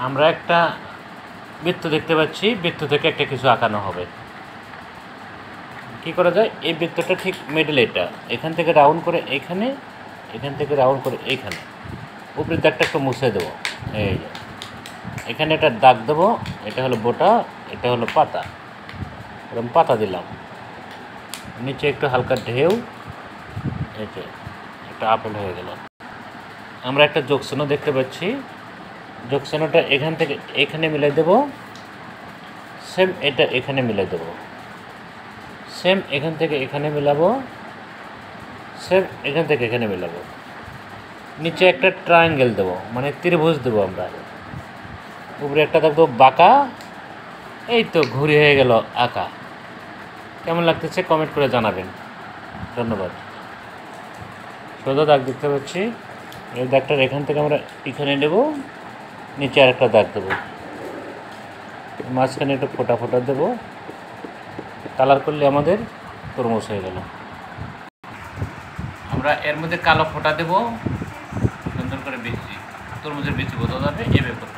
আমরা একটা বৃত্ত দেখতে পাচ্ছি, বৃত্ত থেকে একটা কিছু আঁকানো হবে। কি করা যায়, এই বৃত্তটা ঠিক মিডল, এটা এখান থেকে রাউন্ড করে এখানে, এখান থেকে রাউন্ড করে এইখানে, উপরের দাগটা একটু মুছে দেবো। এই যে এখানে একটা দাগ দেবো, এটা হলো বোটা, এটা হলো পাতা, এরকম পাতা দিলাম। নিচে একটু হালকা ঢেউ, এই যে একটা আপেল হয়ে গেল। আমরা একটা যোগচিহ্ন দেখতে পাচ্ছি, যোগচিহ্নটা এখান থেকে এখানে মিলাই দেব, সেম এটা এখানে মিলাই দেব, সেম এখান থেকে এখানে মিলাবো, সেম এখান থেকে এখানে মিলাবো। নিচে একটা ট্রায়াঙ্গেল দেবো, মানে ত্রিভুজ দেবো আমরা। উপরে একটা দাগ দেবো বাঁকা, এই তো ঘুরি হয়ে গেল আঁকা। কেমন লাগতেছে কমেন্ট করে জানাবেন। ধন্যবাদ। সোজা দাগ দেখতে পাচ্ছি, এই দাগটার এখান থেকে আমরা এখানে নেব, নিচে আর একটা দাগ দেবো, মাঝখানে একটু ফোটা ফোটা দেবো, কালার করলে আমাদের তরমুজ হয়ে গেল। আমরা এর মধ্যে কালো ফোটা দেবো, সুন্দর করে বিচি, তরমুজের বিচি বোঝা যাবে, এভাবে করতে